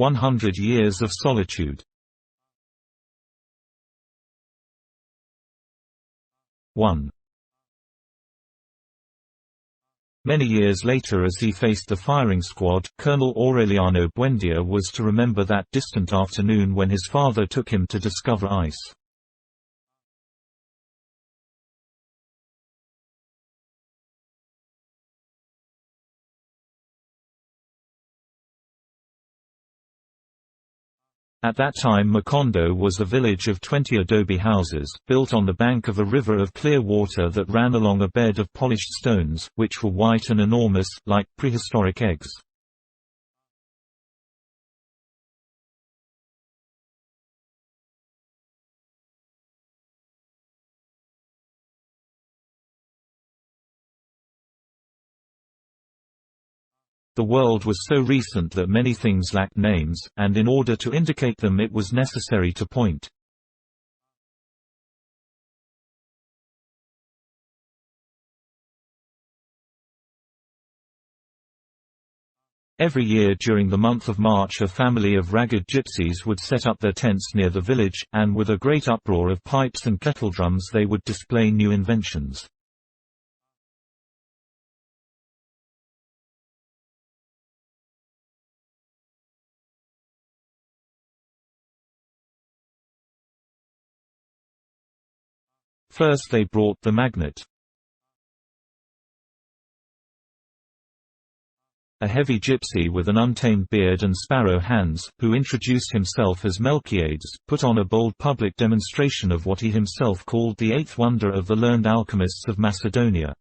100 Years of Solitude. 1. Many years later, as he faced the firing squad, Colonel Aureliano Buendia was to remember that distant afternoon when his father took him to discover ice. At that time Macondo was a village of 20 adobe houses, built on the bank of a river of clear water that ran along a bed of polished stones, which were white and enormous, like prehistoric eggs. The world was so recent that many things lacked names, and in order to indicate them it was necessary to point. Every year during the month of March a family of ragged gypsies would set up their tents near the village, and with a great uproar of pipes and kettledrums they would display new inventions. First they brought the magnet. A heavy gypsy with an untamed beard and sparrow hands, who introduced himself as Melquiades, put on a bold public demonstration of what he himself called the eighth wonder of the learned alchemists of Macedonia.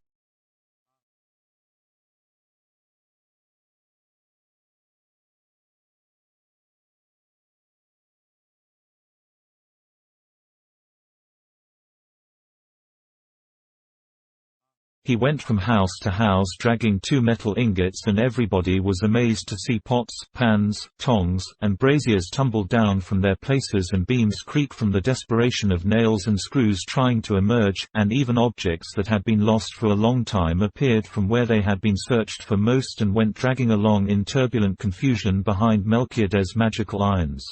He went from house to house dragging 2 metal ingots, and everybody was amazed to see pots, pans, tongs, and braziers tumble down from their places and beams creak from the desperation of nails and screws trying to emerge, and even objects that had been lost for a long time appeared from where they had been searched for most and went dragging along in turbulent confusion behind Melquiades' magical irons.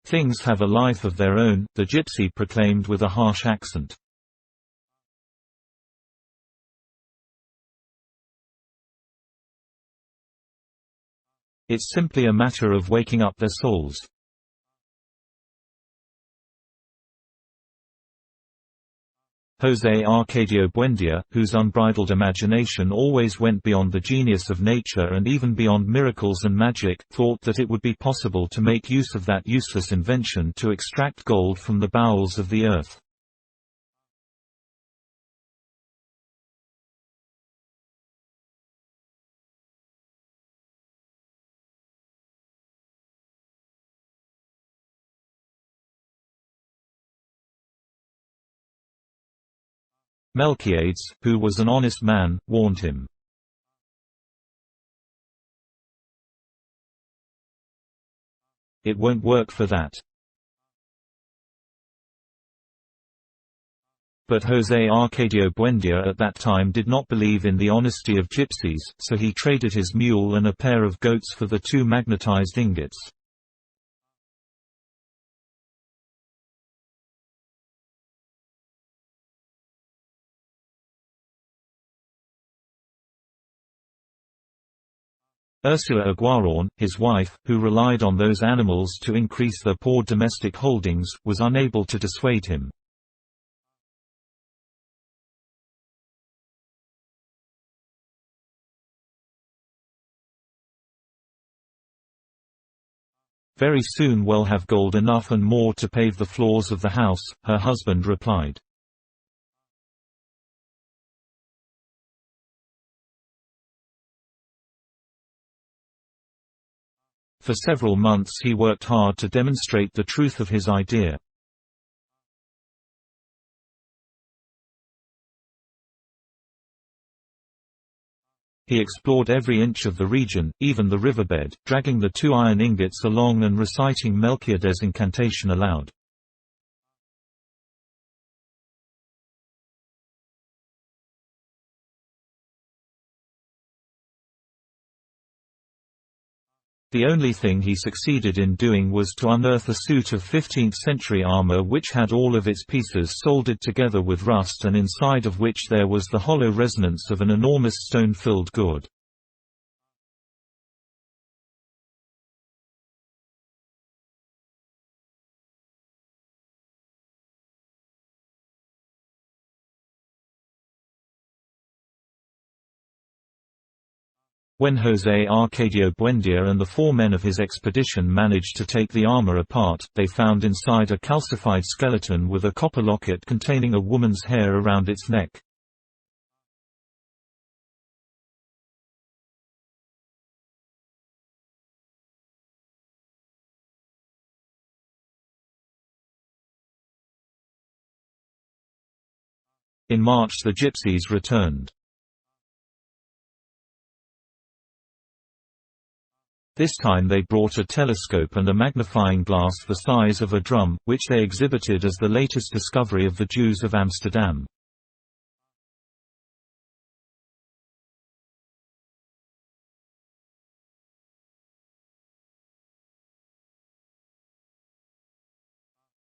Things have a life of their own, the gypsy proclaimed with a harsh accent. It's simply a matter of waking up their souls. José Arcadio Buendia, whose unbridled imagination always went beyond the genius of nature and even beyond miracles and magic, thought that it would be possible to make use of that useless invention to extract gold from the bowels of the earth. Melquiades, who was an honest man, warned him. It won't work for that. But José Arcadio Buendia at that time did not believe in the honesty of gypsies, so he traded his mule and a pair of goats for the 2 magnetized ingots. Ursula Aguaron, his wife, who relied on those animals to increase their poor domestic holdings, was unable to dissuade him. Very soon we'll have gold enough and more to pave the floors of the house, her husband replied. For several months he worked hard to demonstrate the truth of his idea. He explored every inch of the region, even the riverbed, dragging the 2 iron ingots along and reciting Melchiades' incantation aloud. The only thing he succeeded in doing was to unearth a suit of 15th-century armor which had all of its pieces soldered together with rust and inside of which there was the hollow resonance of an enormous stone-filled gourd. When José Arcadio Buendia and the 4 men of his expedition managed to take the armor apart, they found inside a calcified skeleton with a copper locket containing a woman's hair around its neck. In March the gypsies returned. This time they brought a telescope and a magnifying glass the size of a drum, which they exhibited as the latest discovery of the Jews of Amsterdam.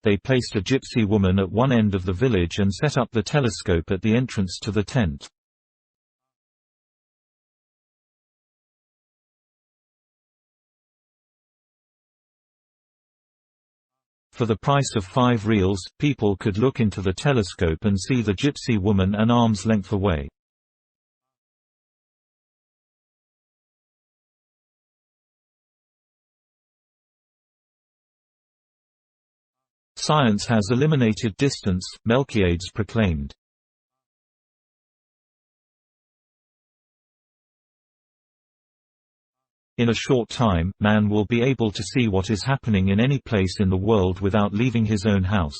They placed a gypsy woman at one end of the village and set up the telescope at the entrance to the tent. For the price of 5 reals, people could look into the telescope and see the gypsy woman an arm's length away. Science has eliminated distance, Melchiades proclaimed. In a short time, man will be able to see what is happening in any place in the world without leaving his own house.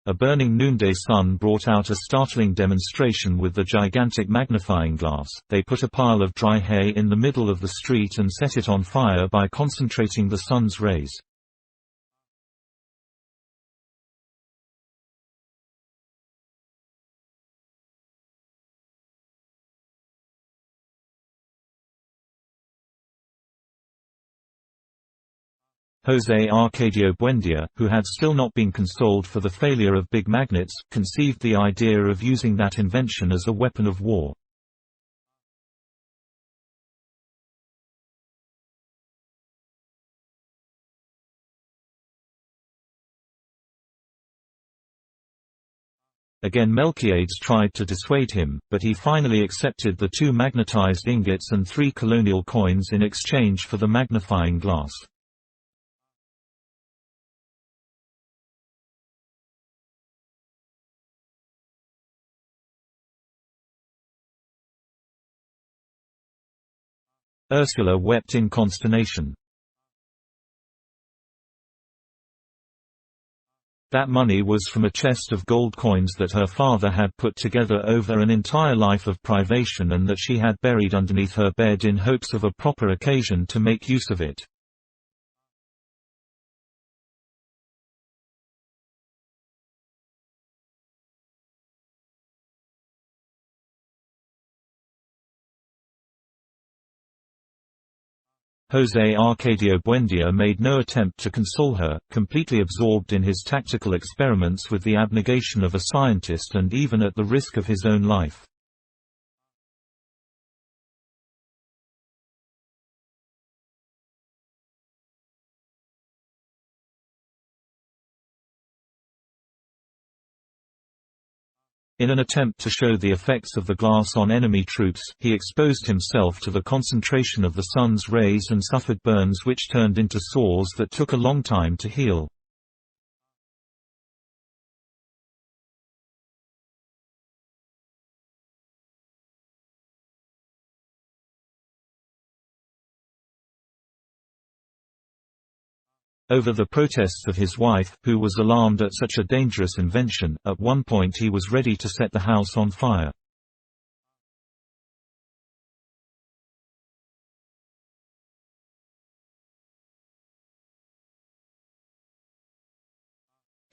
A burning noonday sun brought out a startling demonstration with the gigantic magnifying glass. They put a pile of dry hay in the middle of the street and set it on fire by concentrating the sun's rays. José Arcadio Buendia, who had still not been consoled for the failure of big magnets, conceived the idea of using that invention as a weapon of war. Again Melchiades tried to dissuade him, but he finally accepted the 2 magnetized ingots and 3 colonial coins in exchange for the magnifying glass. Ursula wept in consternation. That money was from a chest of gold coins that her father had put together over an entire life of privation and that she had buried underneath her bed in hopes of a proper occasion to make use of it. José Arcadio Buendia made no attempt to console her, completely absorbed in his tactical experiments with the abnegation of a scientist and even at the risk of his own life. In an attempt to show the effects of the glass on enemy troops, he exposed himself to the concentration of the sun's rays and suffered burns which turned into sores that took a long time to heal. over the protests of his wife, who was alarmed at such a dangerous invention. At one point he was ready to set the house on fire.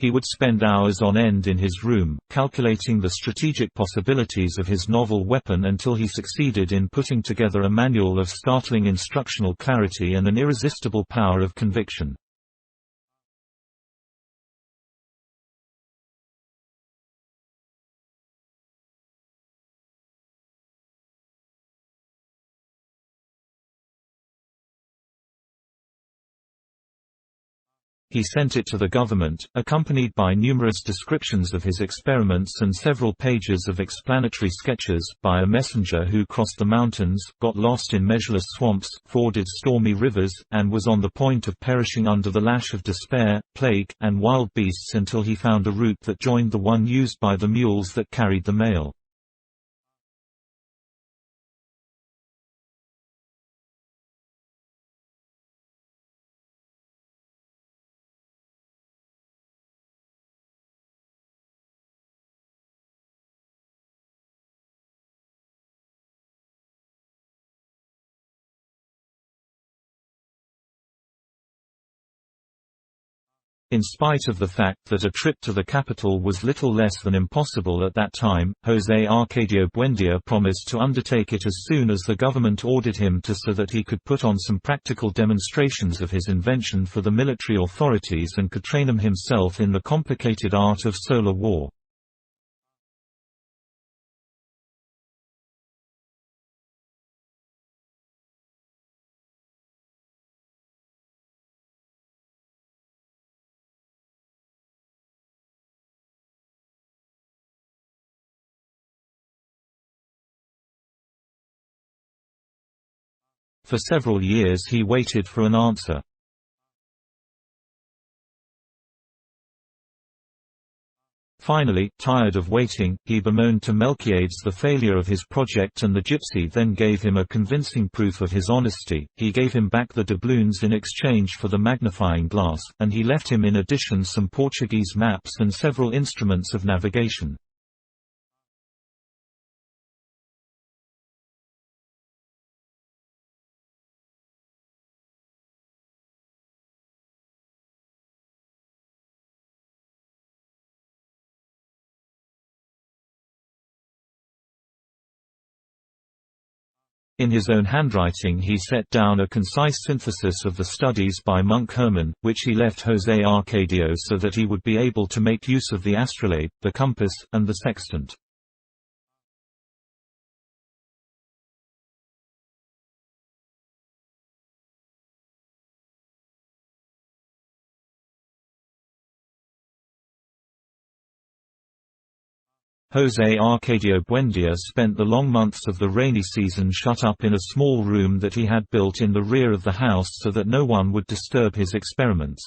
He would spend hours on end in his room, calculating the strategic possibilities of his novel weapon until he succeeded in putting together a manual of startling instructional clarity and an irresistible power of conviction. He sent it to the government, accompanied by numerous descriptions of his experiments and several pages of explanatory sketches, by a messenger who crossed the mountains, got lost in measureless swamps, forded stormy rivers, and was on the point of perishing under the lash of despair, plague, and wild beasts until he found a route that joined the one used by the mules that carried the mail. In spite of the fact that a trip to the capital was little less than impossible at that time, José Arcadio Buendia promised to undertake it as soon as the government ordered him to, so that he could put on some practical demonstrations of his invention for the military authorities and could train them himself in the complicated art of solar war. For several years he waited for an answer. Finally, tired of waiting, he bemoaned to Melquiades the failure of his project, and the gypsy then gave him a convincing proof of his honesty. He gave him back the doubloons in exchange for the magnifying glass, and he left him in addition some Portuguese maps and several instruments of navigation. In his own handwriting he set down a concise synthesis of the studies by monk Herman, which he left José Arcadio so that he would be able to make use of the astrolabe, the compass, and the sextant. José Arcadio Buendia spent the long months of the rainy season shut up in a small room that he had built in the rear of the house so that no one would disturb his experiments.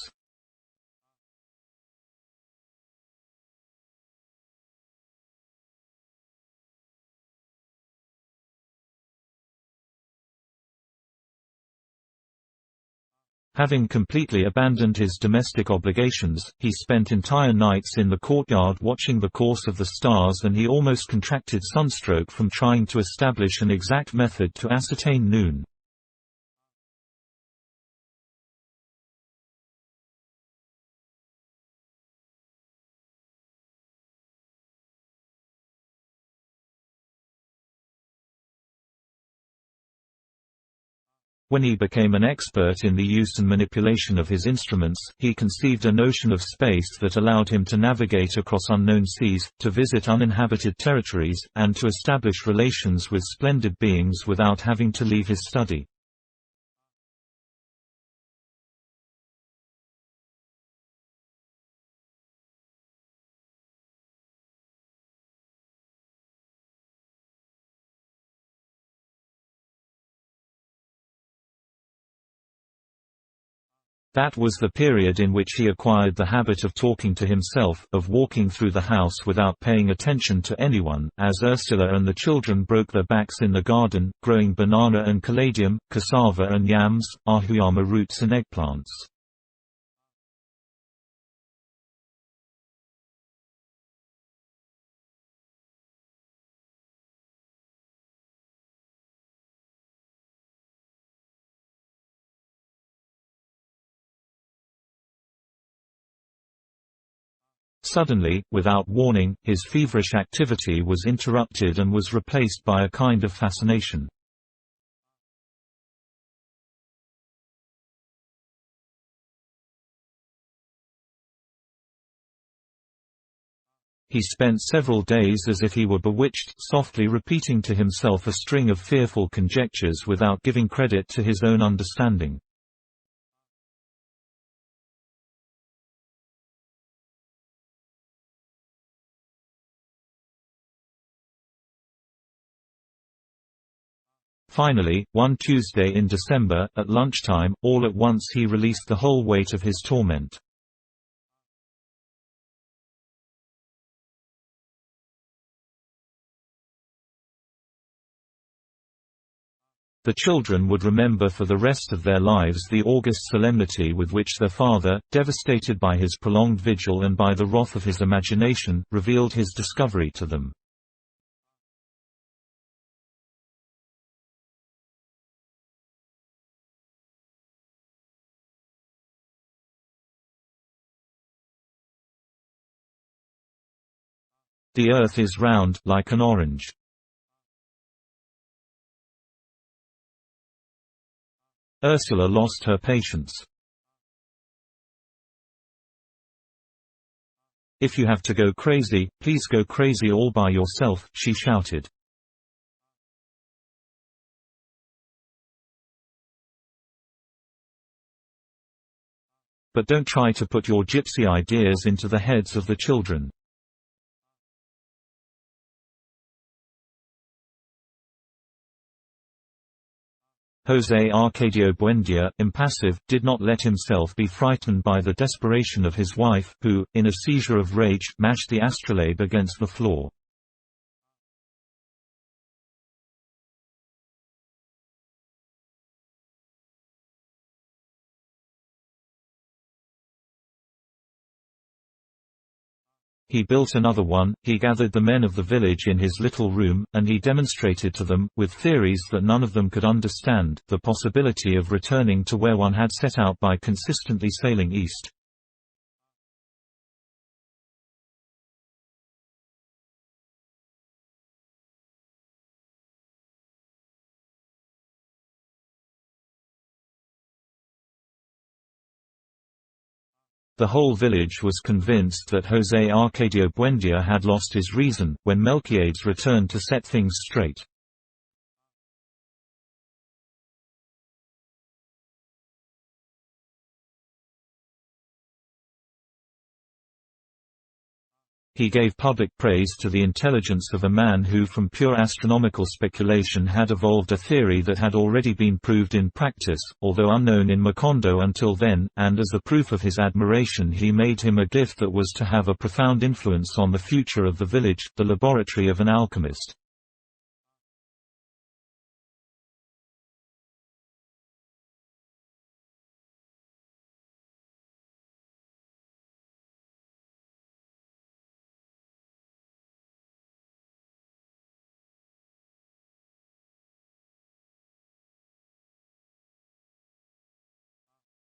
Having completely abandoned his domestic obligations, he spent entire nights in the courtyard watching the course of the stars, and he almost contracted sunstroke from trying to establish an exact method to ascertain noon. When he became an expert in the use and manipulation of his instruments, he conceived a notion of space that allowed him to navigate across unknown seas, to visit uninhabited territories, and to establish relations with splendid beings without having to leave his study. That was the period in which he acquired the habit of talking to himself, of walking through the house without paying attention to anyone, as Ursula and the children broke their backs in the garden, growing banana and caladium, cassava and yams, ahuyama roots and eggplants. Suddenly, without warning, his feverish activity was interrupted and was replaced by a kind of fascination. He spent several days as if he were bewitched, softly repeating to himself a string of fearful conjectures without giving credit to his own understanding. Finally, one Tuesday in December, at lunchtime, all at once he released the whole weight of his torment. The children would remember for the rest of their lives the august solemnity with which their father, devastated by his prolonged vigil and by the wrath of his imagination, revealed his discovery to them. The earth is round, like an orange. Ursula lost her patience. "If you have to go crazy, please go crazy all by yourself," she shouted. But don't try to put your gypsy ideas into the heads of the children. José Arcadio Buendia, impassive, did not let himself be frightened by the desperation of his wife, who, in a seizure of rage, mashed the astrolabe against the floor. He built another one, he gathered the men of the village in his little room, and he demonstrated to them, with theories that none of them could understand, the possibility of returning to where one had set out by consistently sailing east. The whole village was convinced that José Arcadio Buendia had lost his reason, when Melquiades returned to set things straight. He gave public praise to the intelligence of a man who from pure astronomical speculation had evolved a theory that had already been proved in practice, although unknown in Macondo until then, and as a proof of his admiration he made him a gift that was to have a profound influence on the future of the village, the laboratory of an alchemist.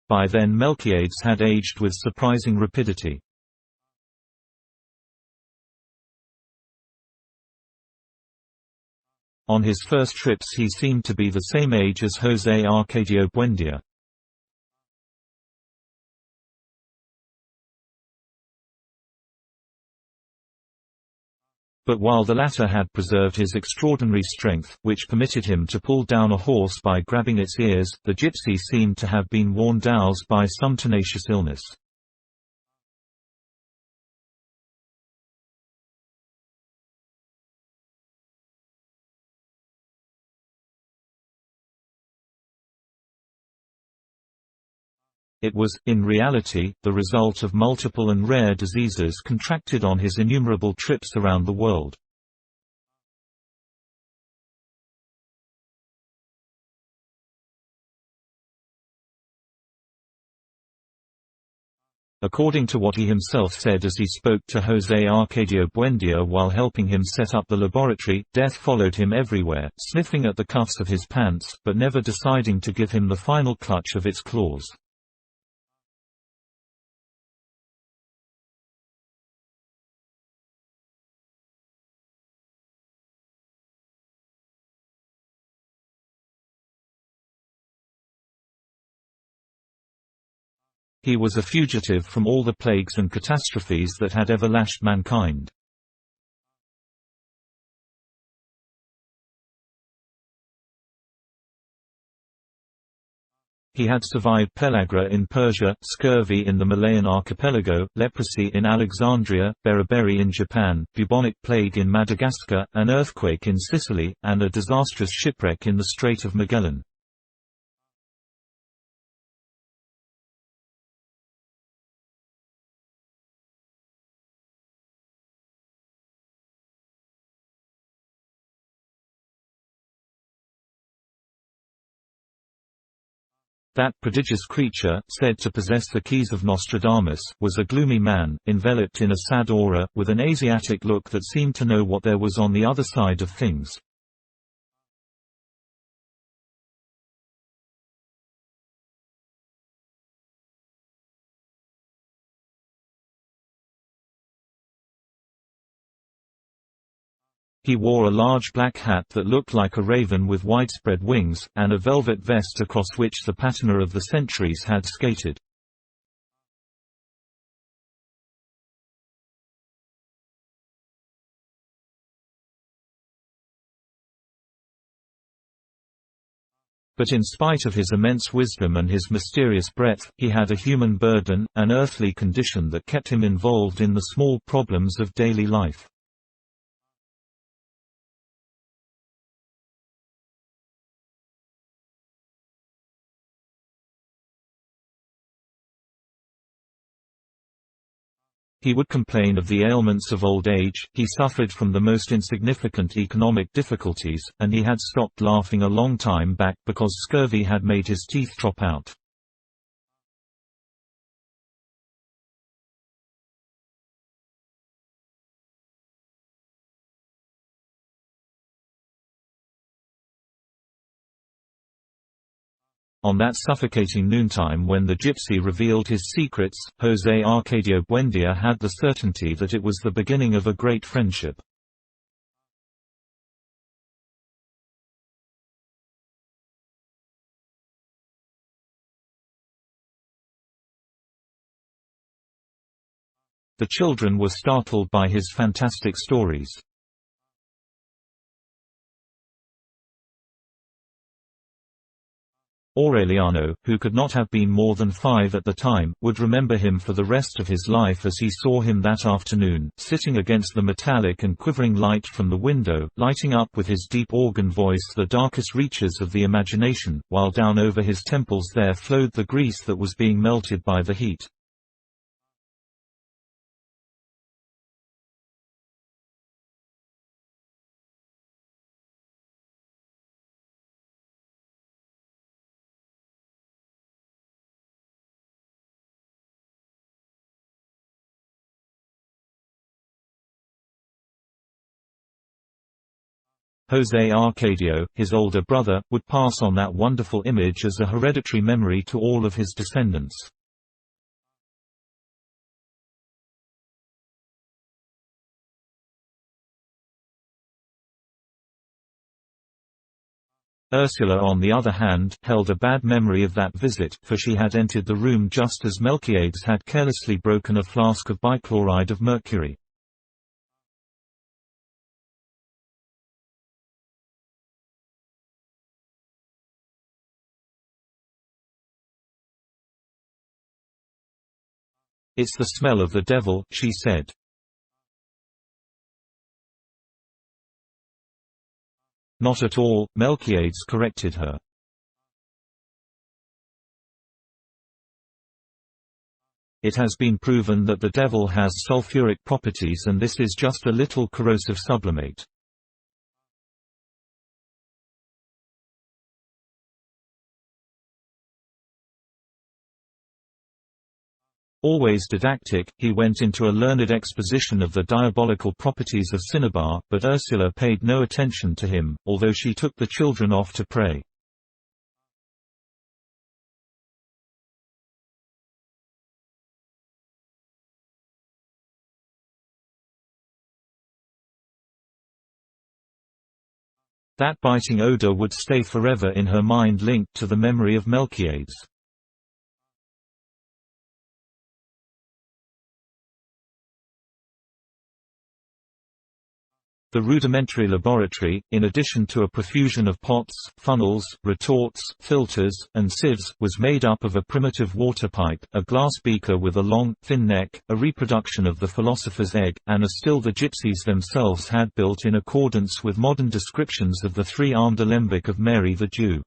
By then Melquiades had aged with surprising rapidity. On his first trips he seemed to be the same age as José Arcadio Buendia. But while the latter had preserved his extraordinary strength, which permitted him to pull down a horse by grabbing its ears, the gypsy seemed to have been worn down by some tenacious illness. It was, in reality, the result of multiple and rare diseases contracted on his innumerable trips around the world. According to what he himself said as he spoke to José Arcadio Buendia while helping him set up the laboratory, death followed him everywhere, sniffing at the cuffs of his pants, but never deciding to give him the final clutch of its claws. He was a fugitive from all the plagues and catastrophes that had ever lashed mankind. He had survived pellagra in Persia, scurvy in the Malayan archipelago, leprosy in Alexandria, beriberi in Japan, bubonic plague in Madagascar, an earthquake in Sicily, and a disastrous shipwreck in the Strait of Magellan. That prodigious creature, said to possess the keys of Nostradamus, was a gloomy man, enveloped in a sad aura, with an Asiatic look that seemed to know what there was on the other side of things. He wore a large black hat that looked like a raven with widespread wings, and a velvet vest across which the patina of the centuries had skated. But in spite of his immense wisdom and his mysterious breadth, he had a human burden, an earthly condition that kept him involved in the small problems of daily life. He would complain of the ailments of old age, he suffered from the most insignificant economic difficulties, and he had stopped laughing a long time back because scurvy had made his teeth drop out. On that suffocating noontime when the gypsy revealed his secrets, José Arcadio Buendia had the certainty that it was the beginning of a great friendship. The children were startled by his fantastic stories. Aureliano, who could not have been more than 5 at the time, would remember him for the rest of his life as he saw him that afternoon, sitting against the metallic and quivering light from the window, lighting up with his deep organ voice the darkest reaches of the imagination, while down over his temples there flowed the grease that was being melted by the heat. José Arcadio, his older brother, would pass on that wonderful image as a hereditary memory to all of his descendants. Ursula on the other hand, held a bad memory of that visit, for she had entered the room just as Melquiades had carelessly broken a flask of bichloride of mercury. "It's the smell of the devil," she said. "Not at all," Melquiades corrected her. "It has been proven that the devil has sulfuric properties and this is just a little corrosive sublimate." Always didactic, he went into a learned exposition of the diabolical properties of cinnabar, but Ursula paid no attention to him, although she took the children off to pray. That biting odor would stay forever in her mind, linked to the memory of Melquiades. The rudimentary laboratory, in addition to a profusion of pots, funnels, retorts, filters, and sieves, was made up of a primitive water pipe, a glass beaker with a long, thin neck, a reproduction of the philosopher's egg, and a still the gypsies themselves had built in accordance with modern descriptions of the three-armed alembic of Mary the Jew.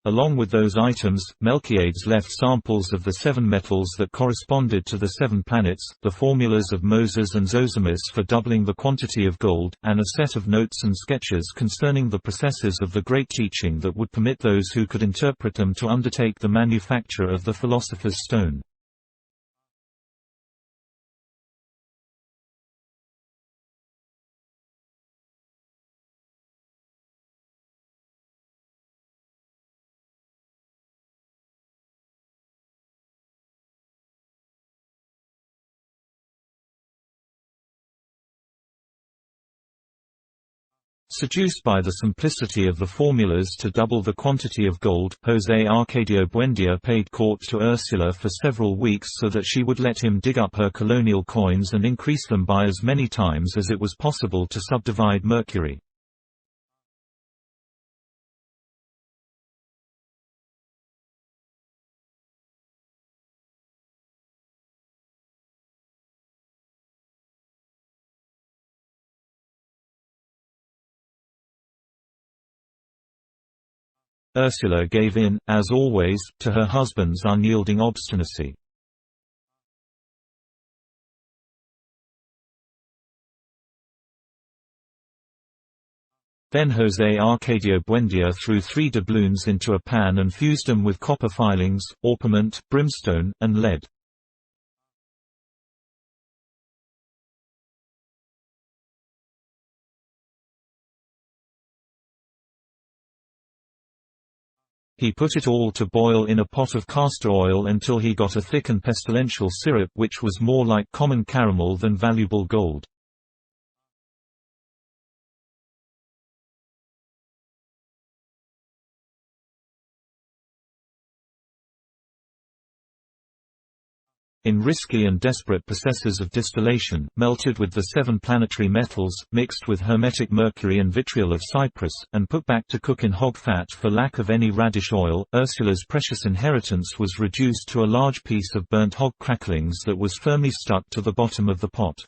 Along with those items, Melquiades left samples of the 7 metals that corresponded to the 7 planets, the formulas of Moses and Zosimus for doubling the quantity of gold, and a set of notes and sketches concerning the processes of the great teaching that would permit those who could interpret them to undertake the manufacture of the philosopher's stone. Seduced by the simplicity of the formulas to double the quantity of gold, José Arcadio Buendia paid court to Ursula for several weeks so that she would let him dig up her colonial coins and increase them by as many times as it was possible to subdivide mercury. Ursula gave in, as always, to her husband's unyielding obstinacy. Then José Arcadio Buendia threw 3 doubloons into a pan and fused them with copper filings, orpiment, brimstone, and lead. He put it all to boil in a pot of castor oil until he got a thick and pestilential syrup which was more like common caramel than valuable gold. In risky and desperate processes of distillation, melted with the 7 planetary metals, mixed with hermetic mercury and vitriol of Cyprus, and put back to cook in hog fat for lack of any radish oil, Ursula's precious inheritance was reduced to a large piece of burnt hog cracklings that was firmly stuck to the bottom of the pot.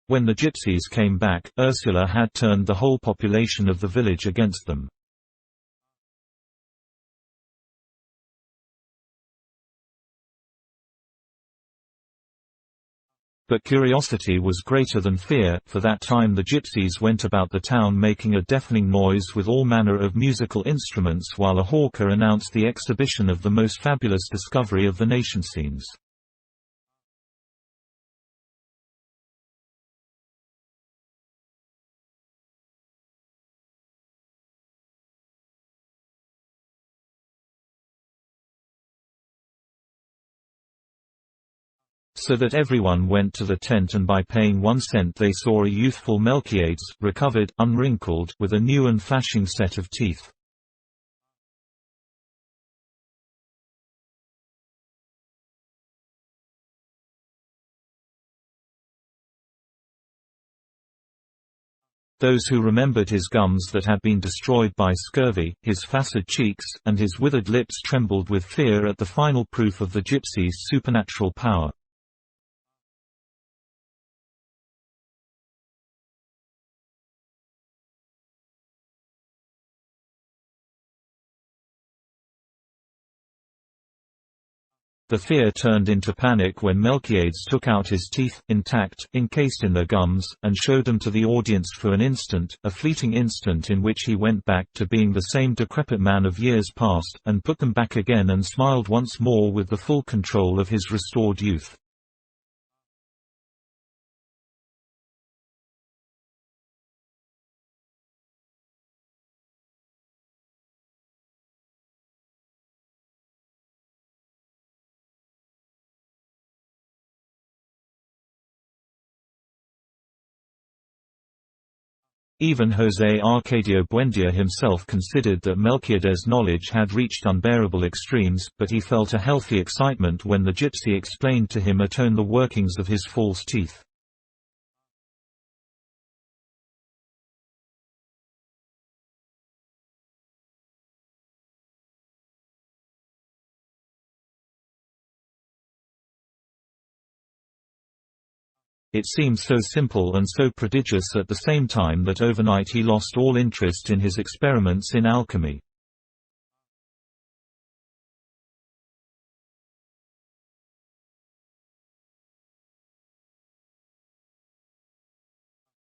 When the gypsies came back, Ursula had turned the whole population of the village against them. But curiosity was greater than fear. For that time the gypsies went about the town making a deafening noise with all manner of musical instruments while a hawker announced the exhibition of the most fabulous discovery of the nation scenes. So that everyone went to the tent, and by paying 1 cent they saw a youthful Melquiades, recovered, unwrinkled, with a new and flashing set of teeth. Those who remembered his gums that had been destroyed by scurvy, his flaccid cheeks, and his withered lips trembled with fear at the final proof of the gypsies' supernatural power. The fear turned into panic when Melquiades took out his teeth, intact, encased in their gums, and showed them to the audience for an instant, a fleeting instant in which he went back to being the same decrepit man of years past, and put them back again and smiled once more with the full control of his restored youth. Even José Arcadio Buendia himself considered that Melquiades' knowledge had reached unbearable extremes, but he felt a healthy excitement when the gypsy explained to him the workings of his false teeth. It seemed so simple and so prodigious at the same time that overnight he lost all interest in his experiments in alchemy.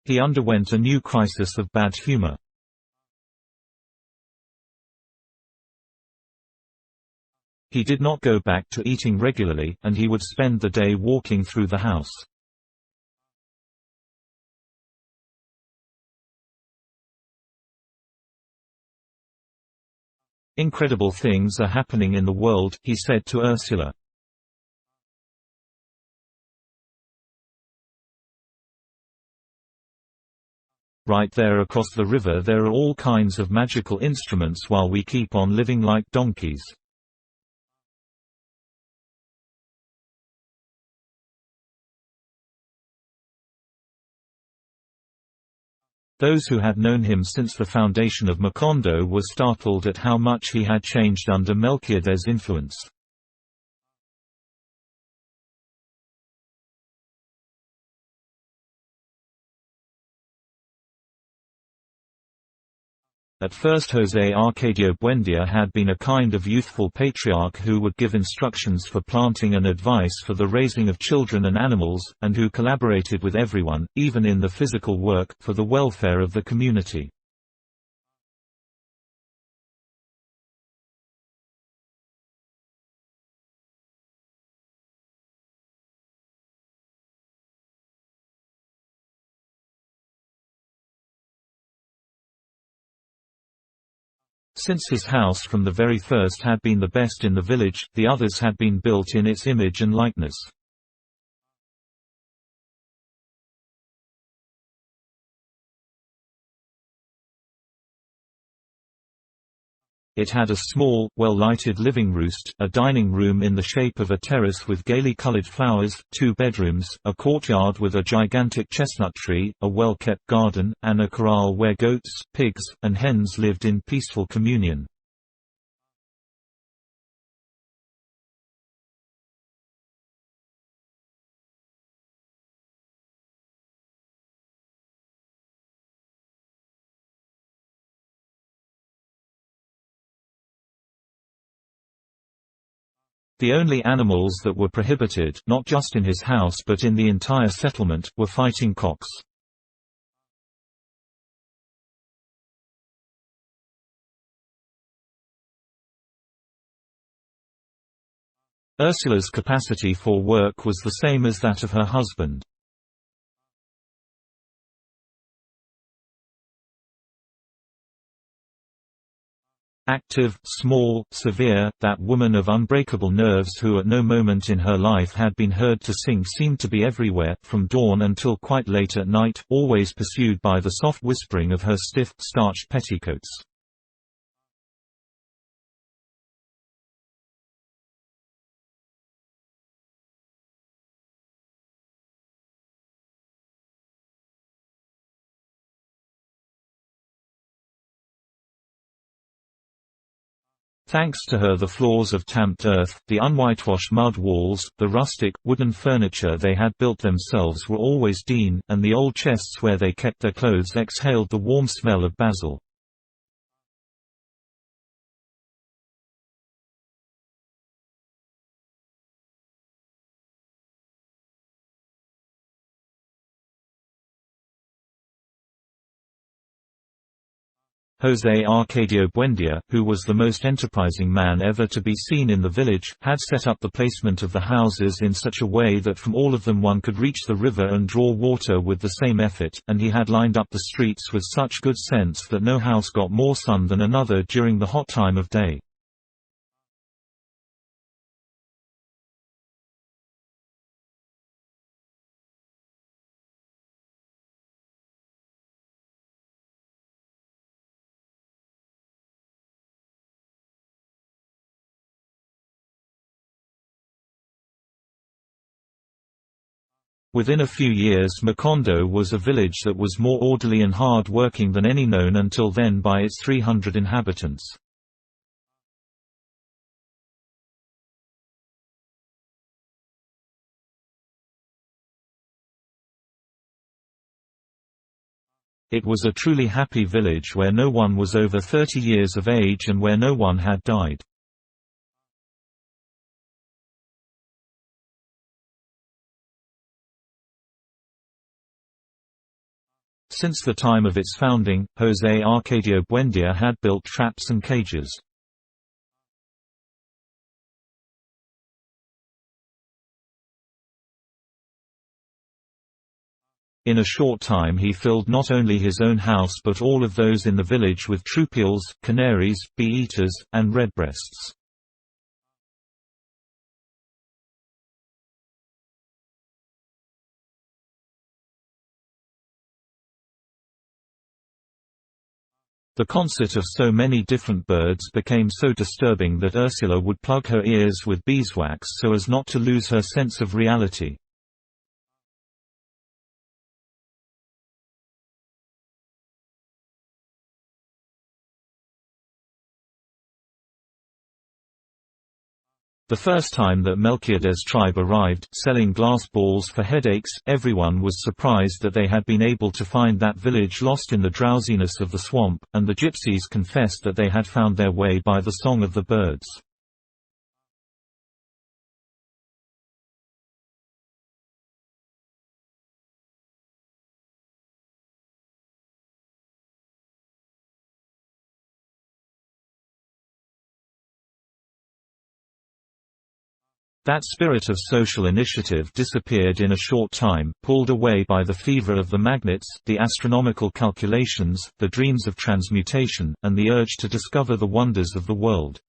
He underwent a new crisis of bad humor. He did not go back to eating regularly, and he would spend the day walking through the house. "Incredible things are happening in the world," he said to Ursula. "Right there across the river there are all kinds of magical instruments while we keep on living like donkeys." Those who had known him since the foundation of Macondo were startled at how much he had changed under Melquiades' influence. At first José Arcadio Buendia had been a kind of youthful patriarch who would give instructions for planting and advice for the raising of children and animals, and who collaborated with everyone, even in the physical work, for the welfare of the community. Since his house from the very first had been the best in the village, the others had been built in its image and likeness. It had a small, well-lighted living roost, a dining room in the shape of a terrace with gaily colored flowers, 2 bedrooms, a courtyard with a gigantic chestnut tree, a well-kept garden, and a corral where goats, pigs, and hens lived in peaceful communion. The only animals that were prohibited, not just in his house but in the entire settlement, were fighting cocks. Ursula's capacity for work was the same as that of her husband. Active, small, severe, that woman of unbreakable nerves who at no moment in her life had been heard to sing seemed to be everywhere, from dawn until quite late at night, always pursued by the soft whispering of her stiff, starched petticoats. Thanks to her the floors of tamped earth, the unwhitewashed mud walls, the rustic, wooden furniture they had built themselves were always clean, and the old chests where they kept their clothes exhaled the warm smell of basil. José Arcadio Buendia, who was the most enterprising man ever to be seen in the village, had set up the placement of the houses in such a way that from all of them one could reach the river and draw water with the same effort, and he had lined up the streets with such good sense that no house got more sun than another during the hot time of day. Within a few years Macondo was a village that was more orderly and hard-working than any known until then by its 300 inhabitants. It was a truly happy village where no one was over 30 years of age and where no one had died. Since the time of its founding, José Arcadio Buendia had built traps and cages. In a short time he filled not only his own house but all of those in the village with troupials, canaries, bee-eaters, and redbreasts. The concert of so many different birds became so disturbing that Ursula would plug her ears with beeswax so as not to lose her sense of reality. The first time that Melquiades' tribe arrived, selling glass balls for headaches, everyone was surprised that they had been able to find that village lost in the drowsiness of the swamp, and the gypsies confessed that they had found their way by the song of the birds. That spirit of social initiative disappeared in a short time, pulled away by the fever of the magnets, the astronomical calculations, the dreams of transmutation, and the urge to discover the wonders of the world.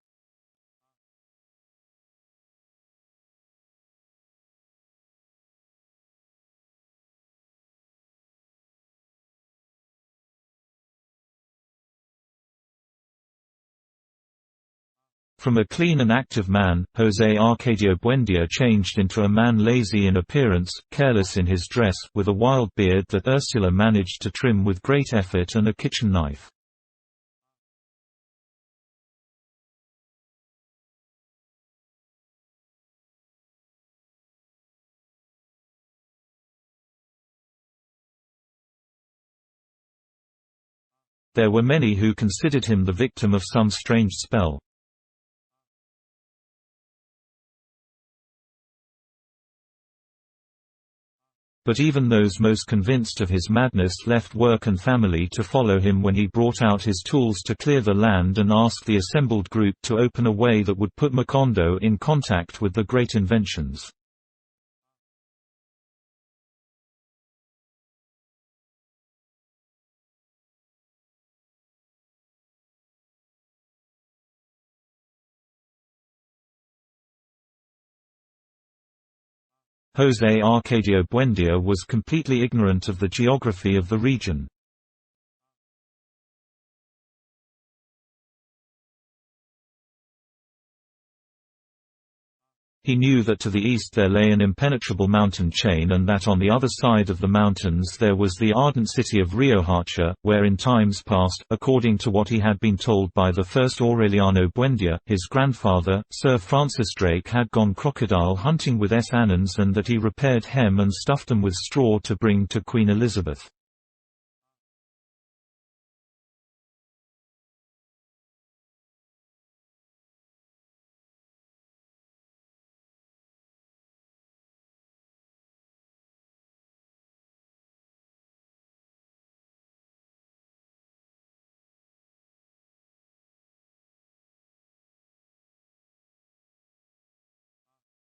From a clean and active man, José Arcadio Buendia changed into a man lazy in appearance, careless in his dress, with a wild beard that Ursula managed to trim with great effort and a kitchen knife. There were many who considered him the victim of some strange spell. But even those most convinced of his madness left work and family to follow him when he brought out his tools to clear the land and asked the assembled group to open a way that would put Macondo in contact with the great inventions. José Arcadio Buendia was completely ignorant of the geography of the region. He knew that to the east there lay an impenetrable mountain chain and that on the other side of the mountains there was the ardent city of Riohacha, where in times past, according to what he had been told by the first Aureliano Buendia, his grandfather, Sir Francis Drake had gone crocodile hunting with S. Annans and that he repaired hem and stuffed them with straw to bring to Queen Elizabeth.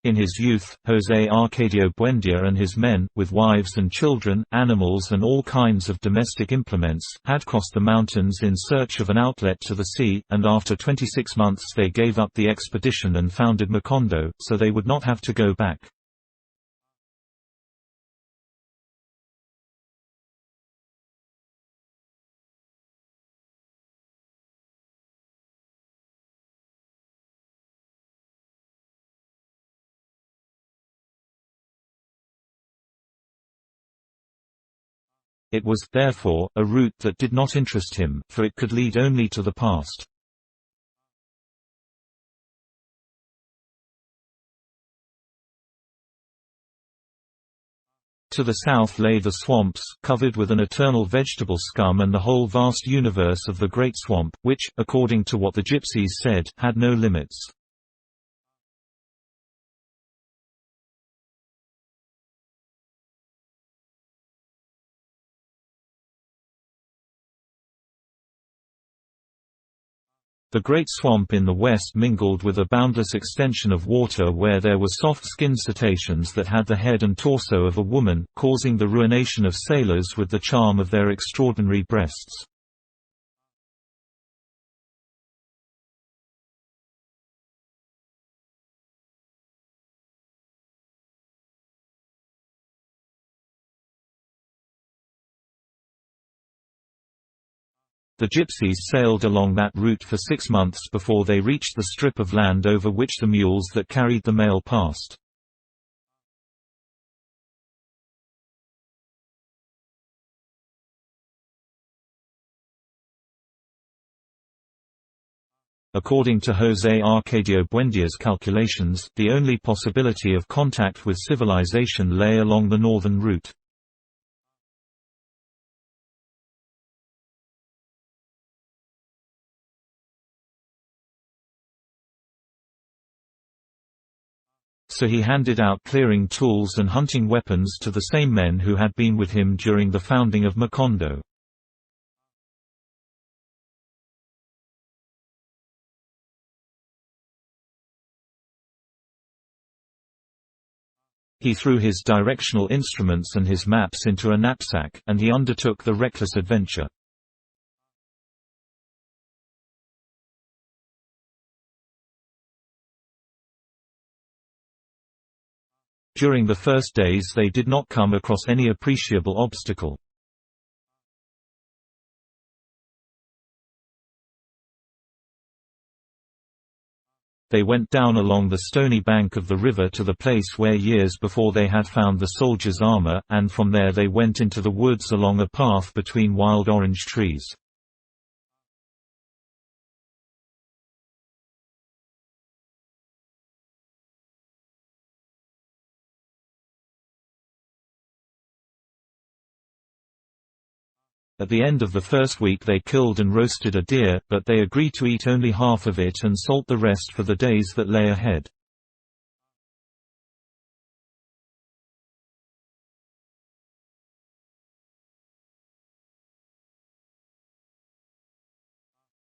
In his youth, José Arcadio Buendia and his men, with wives and children, animals and all kinds of domestic implements, had crossed the mountains in search of an outlet to the sea, and after 26 months they gave up the expedition and founded Macondo, so they would not have to go back. It was, therefore, a route that did not interest him, for it could lead only to the past. To the south lay the swamps, covered with an eternal vegetable scum, and the whole vast universe of the Great Swamp, which, according to what the gypsies said, had no limits. The Great Swamp in the west mingled with a boundless extension of water where there were soft-skinned cetaceans that had the head and torso of a woman, causing the ruination of sailors with the charm of their extraordinary breasts. The gypsies sailed along that route for 6 months before they reached the strip of land over which the mules that carried the mail passed. According to José Arcadio Buendia's calculations, the only possibility of contact with civilization lay along the northern route. So he handed out clearing tools and hunting weapons to the same men who had been with him during the founding of Macondo. He threw his directional instruments and his maps into a knapsack, and he undertook the reckless adventure. During the first days they did not come across any appreciable obstacle. They went down along the stony bank of the river to the place where years before they had found the soldiers' armor, and from there they went into the woods along a path between wild orange trees. At the end of the first week they killed and roasted a deer, but they agreed to eat only half of it and salt the rest for the days that lay ahead.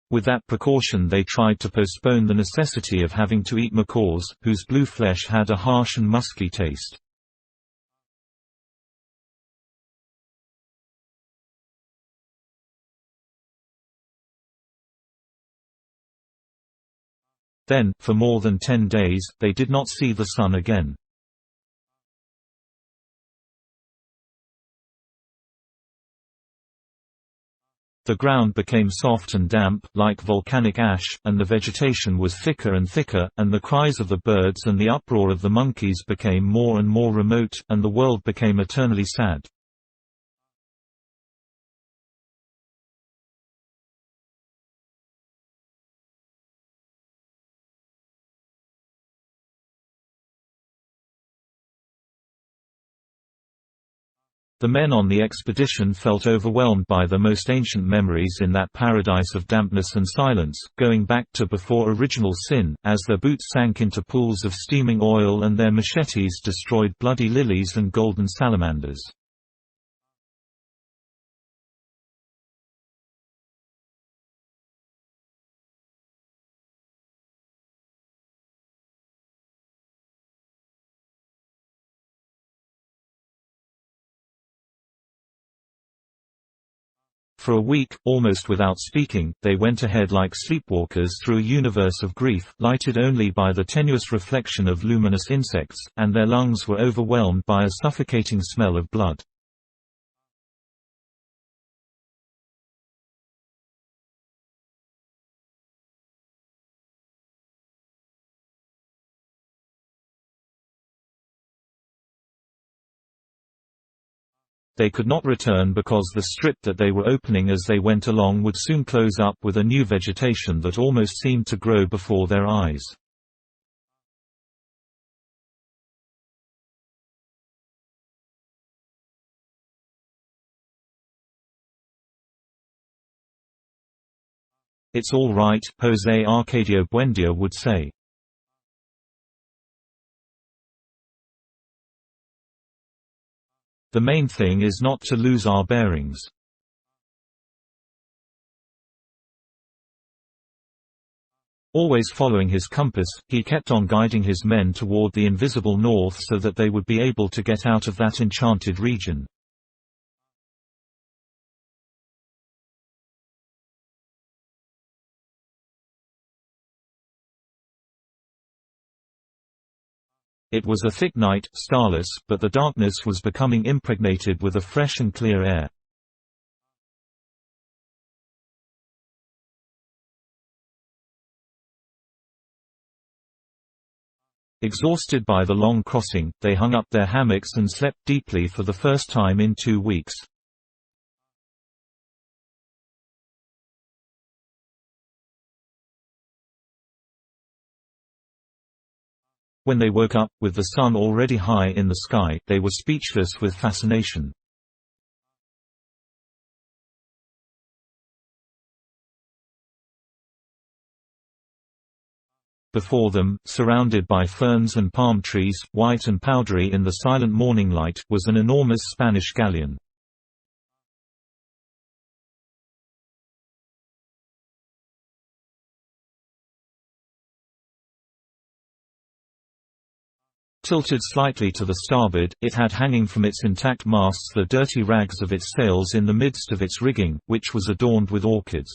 With that precaution they tried to postpone the necessity of having to eat macaws, whose blue flesh had a harsh and musky taste. Then, for more than 10 days, they did not see the sun again. The ground became soft and damp, like volcanic ash, and the vegetation was thicker and thicker, and the cries of the birds and the uproar of the monkeys became more and more remote, and the world became eternally sad. The men on the expedition felt overwhelmed by the most ancient memories in that paradise of dampness and silence, going back to before original sin, as their boots sank into pools of steaming oil and their machetes destroyed bloody lilies and golden salamanders. For a week, almost without speaking, they went ahead like sleepwalkers through a universe of grief, lighted only by the tenuous reflection of luminous insects, and their lungs were overwhelmed by a suffocating smell of blood. They could not return because the strip that they were opening as they went along would soon close up with a new vegetation that almost seemed to grow before their eyes. "It's all right," José Arcadio Buendia would say. The main thing is not to lose our bearings. Always following his compass, he kept on guiding his men toward the invisible north so that they would be able to get out of that enchanted region. It was a thick night, starless, but the darkness was becoming impregnated with a fresh and clear air. Exhausted by the long crossing, they hung up their hammocks and slept deeply for the first time in 2 weeks. When they woke up, with the sun already high in the sky, they were speechless with fascination. Before them, surrounded by ferns and palm trees, white and powdery in the silent morning light, was an enormous Spanish galleon. Tilted slightly to the starboard, it had hanging from its intact masts the dirty rags of its sails in the midst of its rigging, which was adorned with orchids.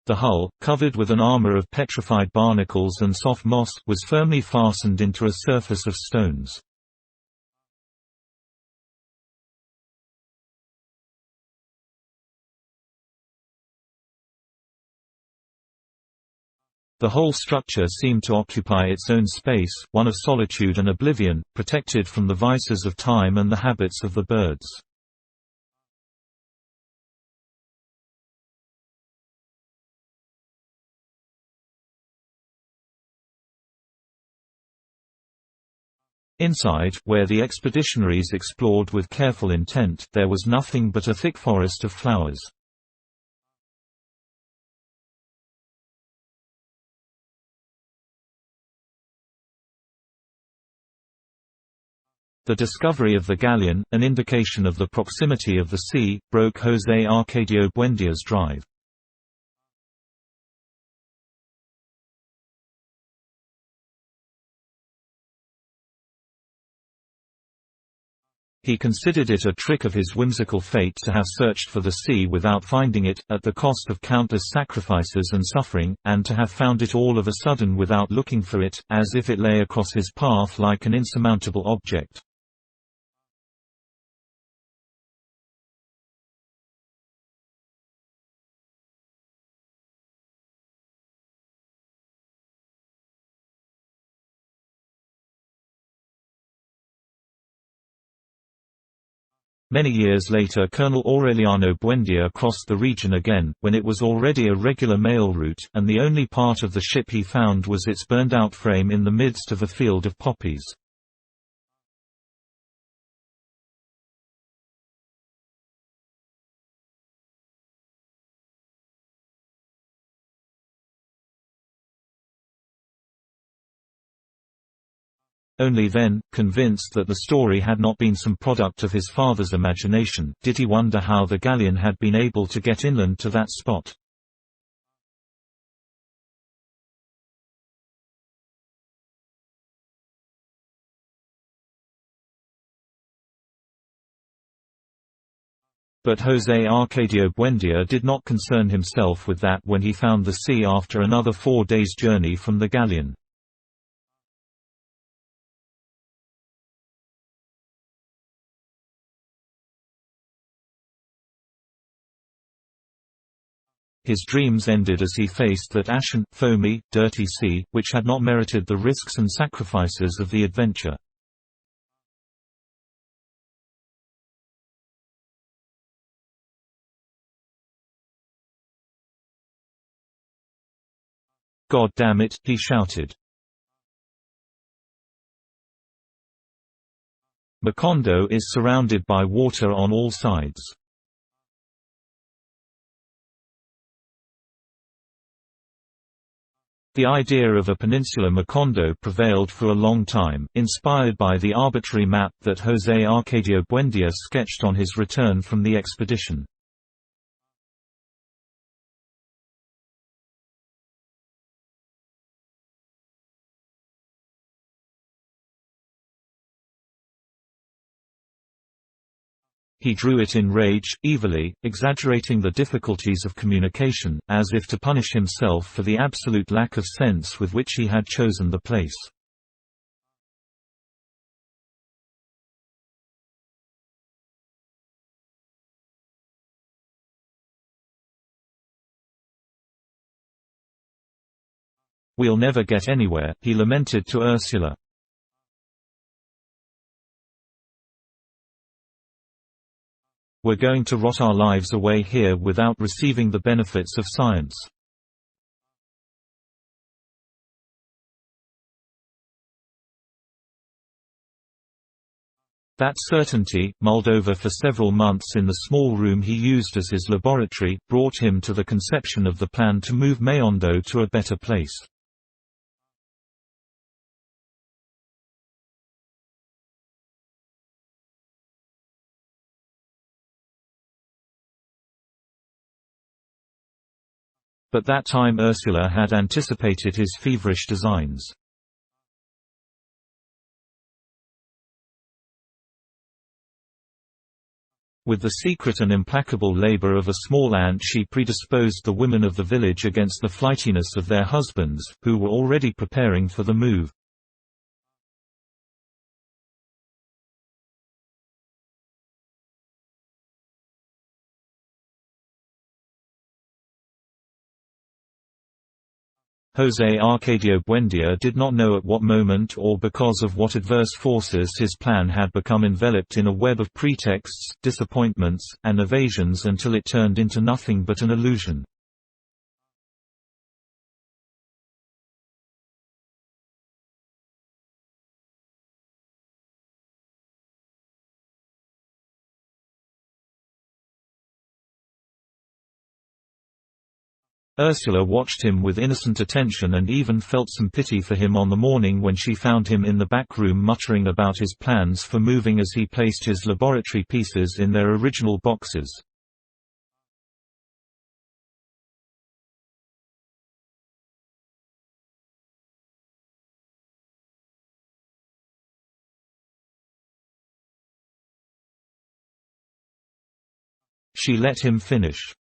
The hull, covered with an armor of petrified barnacles and soft moss, was firmly fastened into a surface of stones. The whole structure seemed to occupy its own space, one of solitude and oblivion, protected from the vices of time and the habits of the birds. Inside, where the expeditionaries explored with careful intent, there was nothing but a thick forest of flowers. The discovery of the galleon, an indication of the proximity of the sea, broke José Arcadio Buendia's drive. He considered it a trick of his whimsical fate to have searched for the sea without finding it, at the cost of countless sacrifices and suffering, and to have found it all of a sudden without looking for it, as if it lay across his path like an insurmountable object. Many years later Colonel Aureliano Buendia crossed the region again, when it was already a regular mail route, and the only part of the ship he found was its burned-out frame in the midst of a field of poppies. Only then, convinced that the story had not been some product of his father's imagination, did he wonder how the galleon had been able to get inland to that spot. But José Arcadio Buendia did not concern himself with that when he found the sea after another 4 days' journey from the galleon. His dreams ended as he faced that ashen, foamy, dirty sea, which had not merited the risks and sacrifices of the adventure. "God damn it," he shouted. Macondo is surrounded by water on all sides. The idea of a peninsula Macondo prevailed for a long time, inspired by the arbitrary map that José Arcadio Buendia sketched on his return from the expedition. He drew it in rage, evilly, exaggerating the difficulties of communication, as if to punish himself for the absolute lack of sense with which he had chosen the place. "We'll never get anywhere," he lamented to Ursula. "We're going to rot our lives away here without receiving the benefits of science." That certainty, mulled over for several months in the small room he used as his laboratory, brought him to the conception of the plan to move Macondo to a better place. But that time Ursula had anticipated his feverish designs. With the secret and implacable labor of a small ant, she predisposed the women of the village against the flightiness of their husbands, who were already preparing for the move. José Arcadio Buendia did not know at what moment or because of what adverse forces his plan had become enveloped in a web of pretexts, disappointments, and evasions until it turned into nothing but an illusion. Ursula watched him with innocent attention and even felt some pity for him on the morning when she found him in the back room muttering about his plans for moving as he placed his laboratory pieces in their original boxes. She let him finish.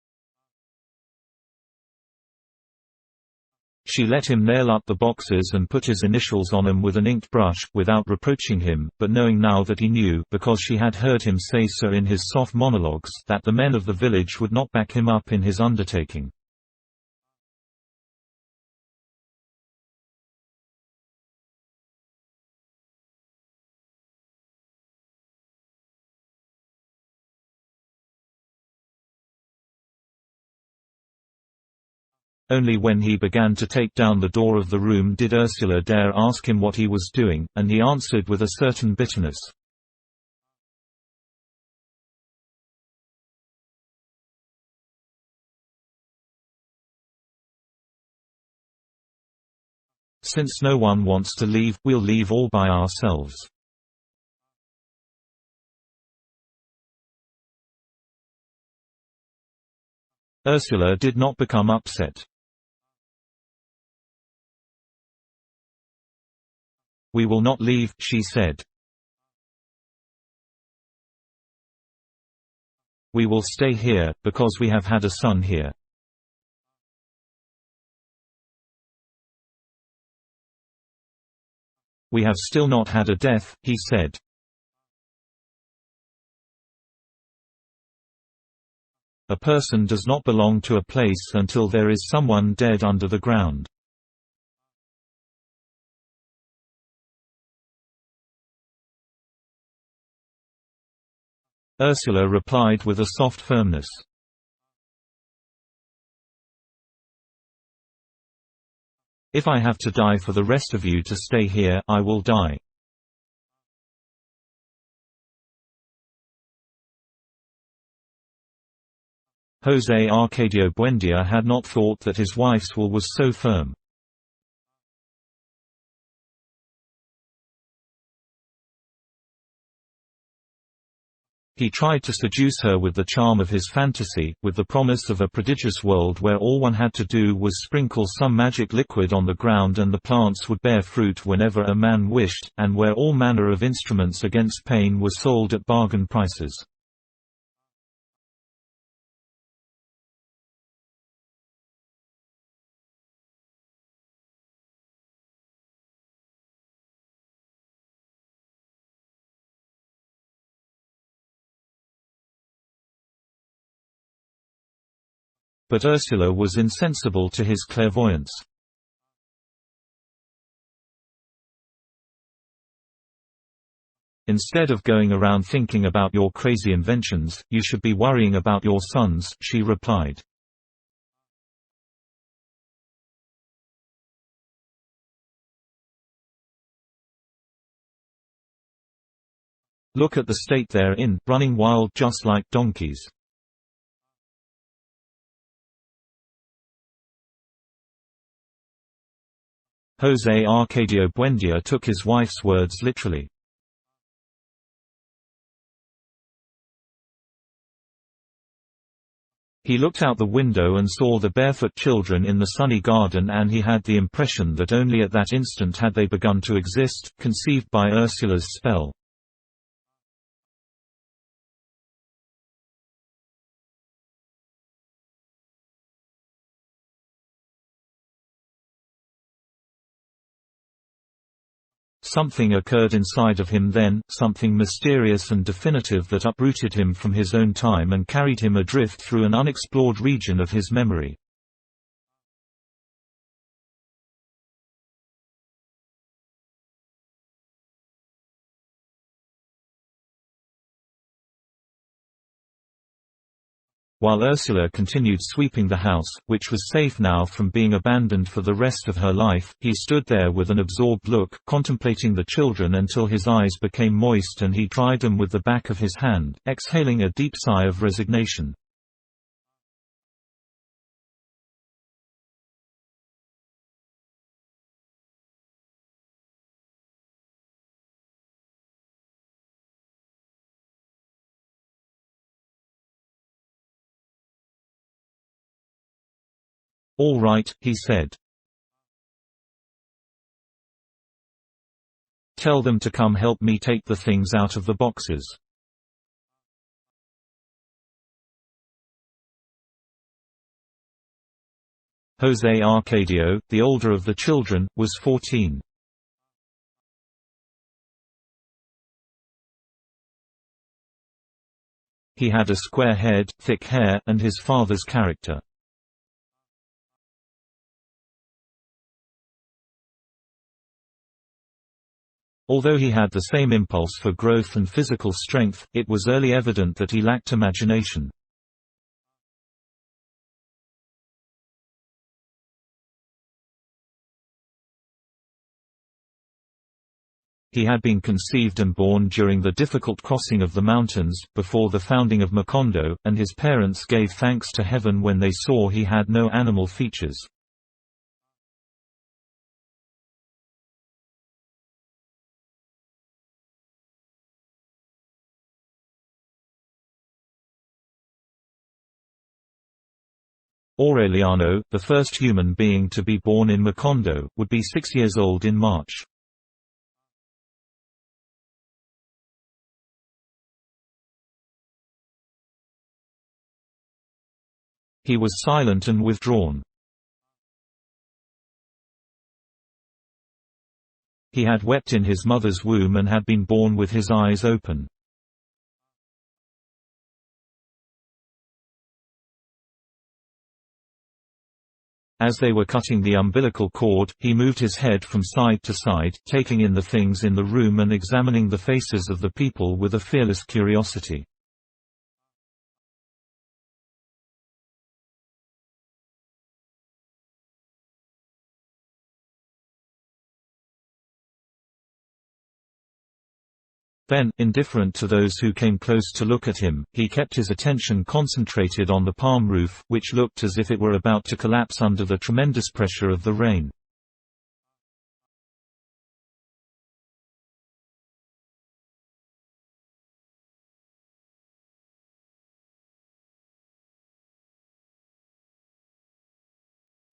She let him nail up the boxes and put his initials on them with an inked brush, without reproaching him, but knowing now that he knew, because she had heard him say so in his soft monologues, that the men of the village would not back him up in his undertaking. Only when he began to take down the door of the room did Ursula dare ask him what he was doing, and he answered with a certain bitterness. "Since no one wants to leave, we'll leave all by ourselves." Ursula did not become upset. "We will not leave," she said. "We will stay here, because we have had a son here." "We have still not had a death," he said. A person does not belong to a place until there is someone dead under the ground. Ursula replied with a soft firmness. "If I have to die for the rest of you to stay here, I will die." José Arcadio Buendia had not thought that his wife's will was so firm. He tried to seduce her with the charm of his fantasy, with the promise of a prodigious world where all one had to do was sprinkle some magic liquid on the ground and the plants would bear fruit whenever a man wished, and where all manner of instruments against pain were sold at bargain prices. But Ursula was insensible to his clairvoyance. "Instead of going around thinking about your crazy inventions, you should be worrying about your sons," she replied. "Look at the state they're in, running wild just like donkeys." José Arcadio Buendia took his wife's words literally. He looked out the window and saw the barefoot children in the sunny garden, and he had the impression that only at that instant had they begun to exist, conceived by Ursula's spell. Something occurred inside of him then, something mysterious and definitive that uprooted him from his own time and carried him adrift through an unexplored region of his memory. While Ursula continued sweeping the house, which was safe now from being abandoned for the rest of her life, he stood there with an absorbed look, contemplating the children until his eyes became moist and he dried them with the back of his hand, exhaling a deep sigh of resignation. "All right," he said. "Tell them to come help me take the things out of the boxes." José Arcadio, the older of the children, was 14. He had a square head, thick hair, and his father's character. Although he had the same impulse for growth and physical strength, it was early evident that he lacked imagination. He had been conceived and born during the difficult crossing of the mountains, before the founding of Macondo, and his parents gave thanks to heaven when they saw he had no animal features. Aureliano, the first human being to be born in Macondo, would be 6 years old in March. He was silent and withdrawn. He had wept in his mother's womb and had been born with his eyes open. As they were cutting the umbilical cord, he moved his head from side to side, taking in the things in the room and examining the faces of the people with a fearless curiosity. Then, indifferent to those who came close to look at him, he kept his attention concentrated on the palm roof, which looked as if it were about to collapse under the tremendous pressure of the rain.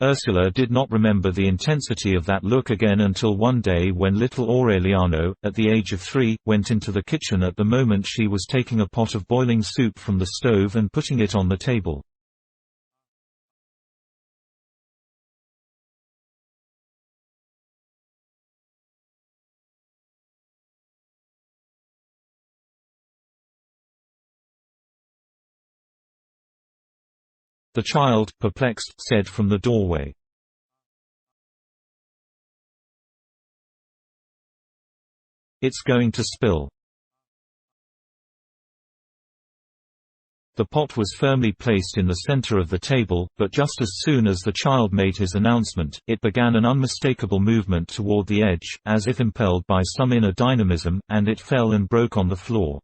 Ursula did not remember the intensity of that look again until one day when little Aureliano, at the age of 3, went into the kitchen at the moment she was taking a pot of boiling soup from the stove and putting it on the table. The child, perplexed, said from the doorway, "It's going to spill." The pot was firmly placed in the center of the table, but just as soon as the child made his announcement, it began an unmistakable movement toward the edge, as if impelled by some inner dynamism, and it fell and broke on the floor.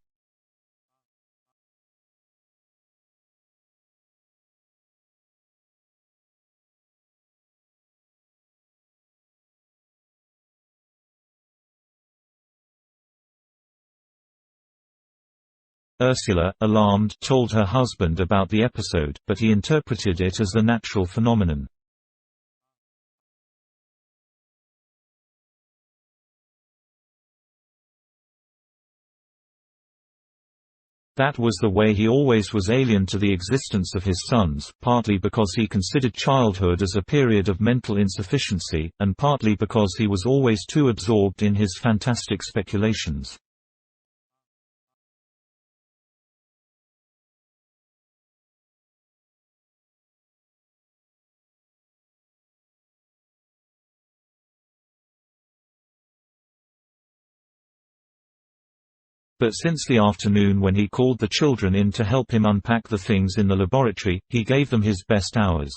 Ursula, alarmed, told her husband about the episode, but he interpreted it as a natural phenomenon. That was the way he always was, alien to the existence of his sons, partly because he considered childhood as a period of mental insufficiency, and partly because he was always too absorbed in his fantastic speculations. But since the afternoon when he called the children in to help him unpack the things in the laboratory, he gave them his best hours.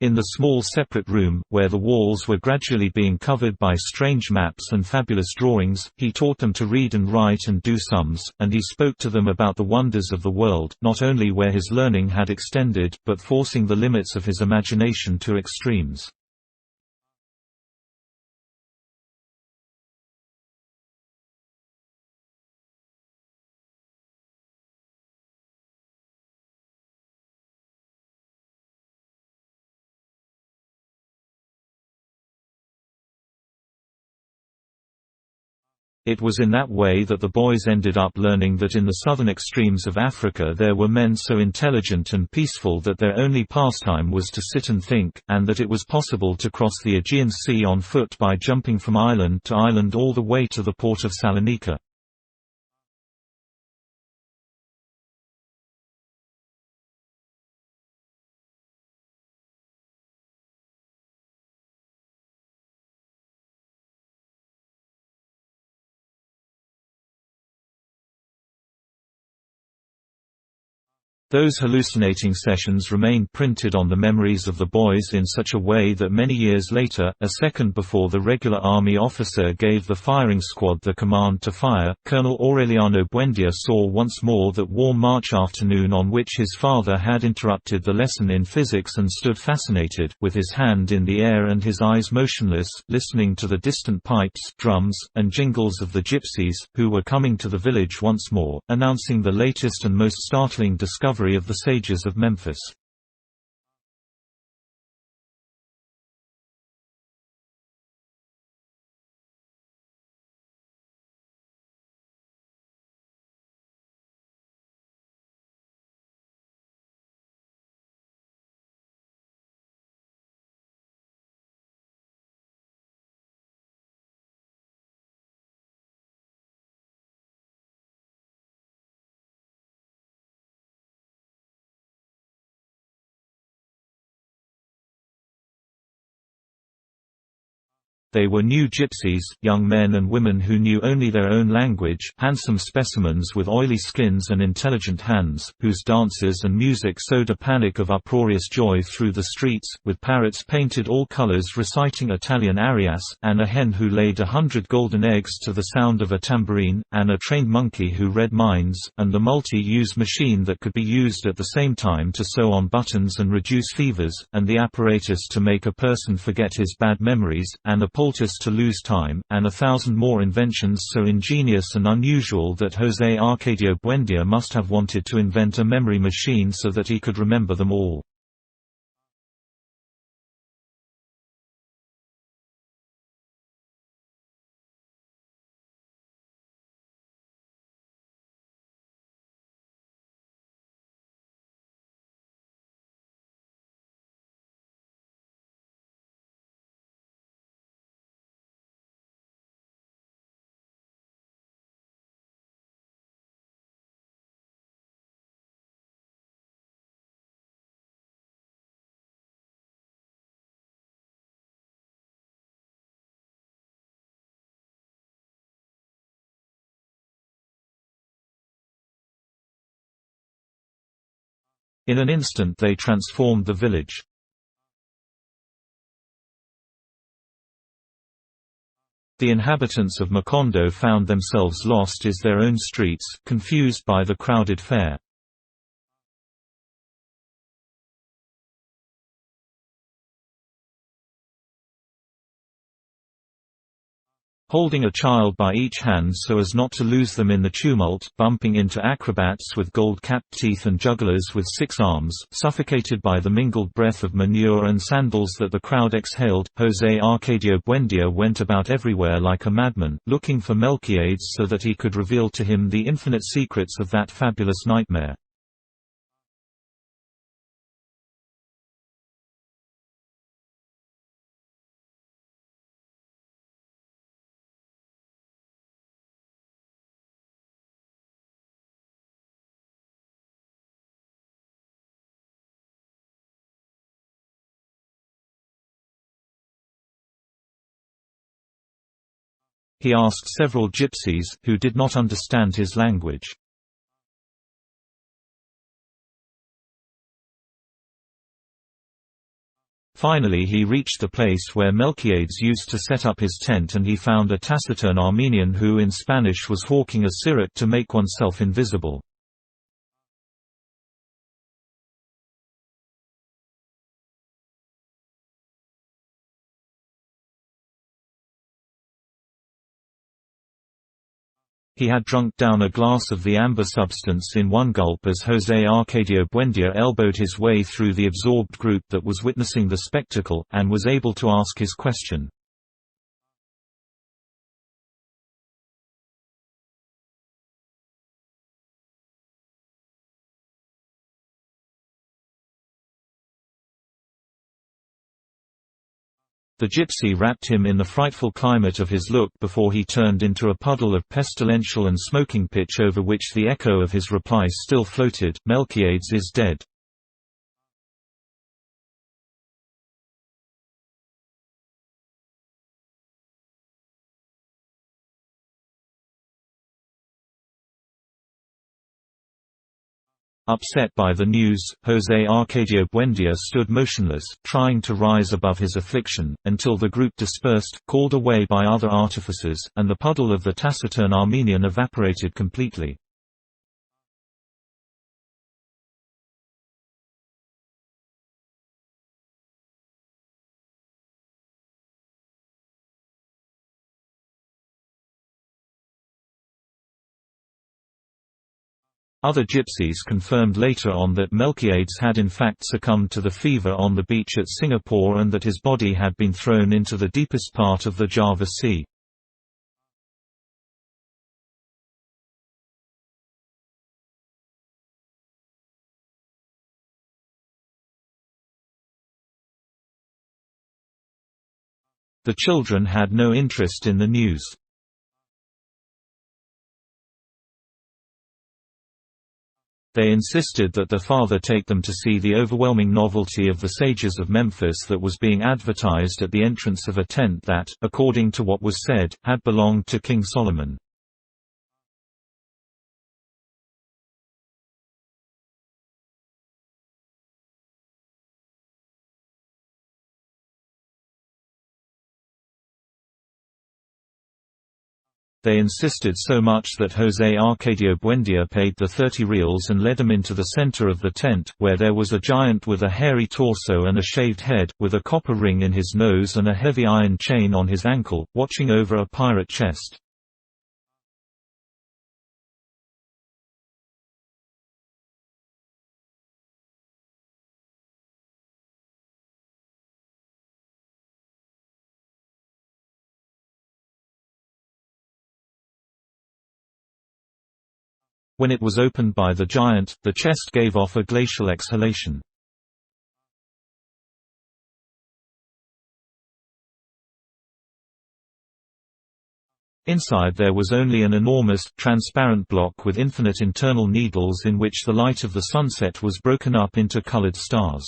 In the small separate room, where the walls were gradually being covered by strange maps and fabulous drawings, he taught them to read and write and do sums, and he spoke to them about the wonders of the world, not only where his learning had extended, but forcing the limits of his imagination to extremes. It was in that way that the boys ended up learning that in the southern extremes of Africa there were men so intelligent and peaceful that their only pastime was to sit and think, and that it was possible to cross the Aegean Sea on foot by jumping from island to island all the way to the port of Salonika. Those hallucinating sessions remained printed on the memories of the boys in such a way that many years later, a second before the regular army officer gave the firing squad the command to fire, Colonel Aureliano Buendia saw once more that warm March afternoon on which his father had interrupted the lesson in physics and stood fascinated, with his hand in the air and his eyes motionless, listening to the distant pipes, drums, and jingles of the gypsies, who were coming to the village once more, announcing the latest and most startling discovery of the sages of Memphis. They were new gypsies, young men and women who knew only their own language, handsome specimens with oily skins and intelligent hands, whose dances and music sowed a panic of uproarious joy through the streets, with parrots painted all colors reciting Italian arias, and a hen who laid 100 golden eggs to the sound of a tambourine, and a trained monkey who read minds, and the multi-use machine that could be used at the same time to sew on buttons and reduce fevers, and the apparatus to make a person forget his bad memories, and a poultice to lose time, and 1,000 more inventions so ingenious and unusual that José Arcadio Buendia must have wanted to invent a memory machine so that he could remember them all. In an instant they transformed the village. The inhabitants of Macondo found themselves lost in their own streets, confused by the crowded fair. Holding a child by each hand so as not to lose them in the tumult, bumping into acrobats with gold-capped teeth and jugglers with 6 arms, suffocated by the mingled breath of manure and sandals that the crowd exhaled, José Arcadio Buendia went about everywhere like a madman, looking for Melquiades so that he could reveal to him the infinite secrets of that fabulous nightmare. He asked several gypsies, who did not understand his language. Finally he reached the place where Melquiades used to set up his tent, and he found a taciturn Armenian who in Spanish was hawking a siroc to make oneself invisible. He had drunk down a glass of the amber substance in one gulp as José Arcadio Buendia elbowed his way through the absorbed group that was witnessing the spectacle, and was able to ask his question. The gypsy wrapped him in the frightful climate of his look before he turned into a puddle of pestilential and smoking pitch over which the echo of his reply still floated: "Melquiades is dead." Upset by the news, José Arcadio Buendia stood motionless, trying to rise above his affliction, until the group dispersed, called away by other artificers, and the puddle of the taciturn Armenian evaporated completely. Other gypsies confirmed later on that Melquiades had in fact succumbed to the fever on the beach at Singapore, and that his body had been thrown into the deepest part of the Java Sea. The children had no interest in the news. They insisted that their father take them to see the overwhelming novelty of the sages of Memphis that was being advertised at the entrance of a tent that, according to what was said, had belonged to King Solomon. They insisted so much that José Arcadio Buendia paid the 30 reals and led him into the center of the tent, where there was a giant with a hairy torso and a shaved head, with a copper ring in his nose and a heavy iron chain on his ankle, watching over a pirate chest. When it was opened by the giant, the chest gave off a glacial exhalation. Inside there was only an enormous, transparent block with infinite internal needles in which the light of the sunset was broken up into colored stars.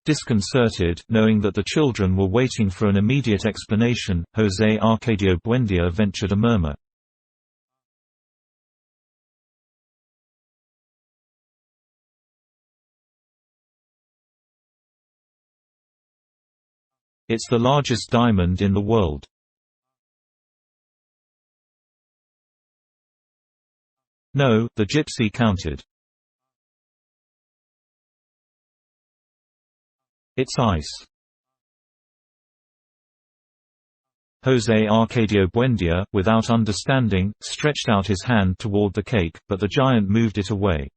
Disconcerted, knowing that the children were waiting for an immediate explanation, José Arcadio Buendia ventured a murmur. It's the largest diamond in the world. No, the gypsy countered. It's ice. José Arcadio Buendia, without understanding, stretched out his hand toward the cake, but the giant moved it away.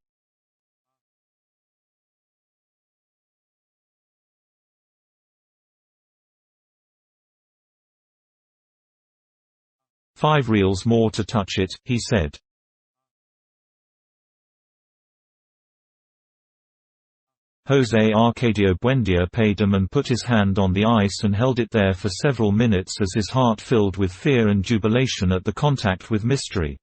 "5 reals more to touch it," he said. José Arcadio Buendia paid him and put his hand on the ice and held it there for several minutes as his heart filled with fear and jubilation at the contact with mystery.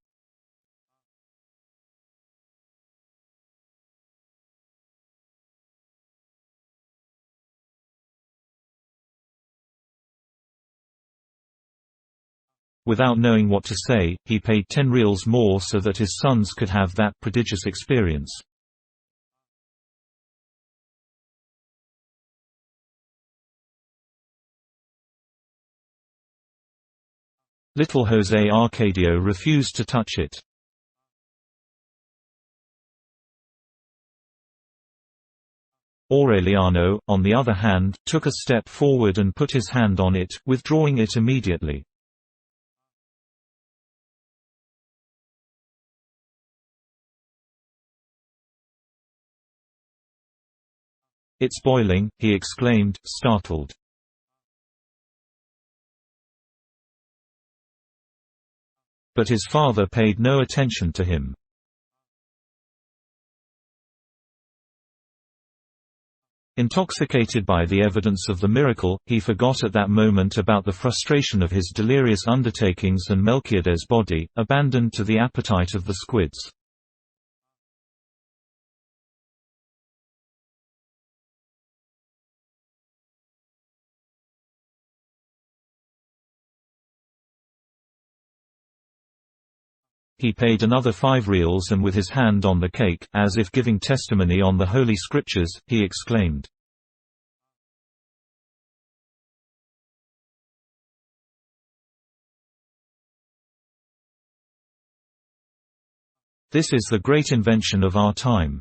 Without knowing what to say, he paid 10 reals more so that his sons could have that prodigious experience. Little José Arcadio refused to touch it. Aureliano, on the other hand, took a step forward and put his hand on it, withdrawing it immediately. "It's boiling," he exclaimed, startled. But his father paid no attention to him. Intoxicated by the evidence of the miracle, he forgot at that moment about the frustration of his delirious undertakings and Melchiades' body, abandoned to the appetite of the squids. He paid another 5 reals and with his hand on the cake, as if giving testimony on the Holy Scriptures, he exclaimed, "This is the great invention of our time.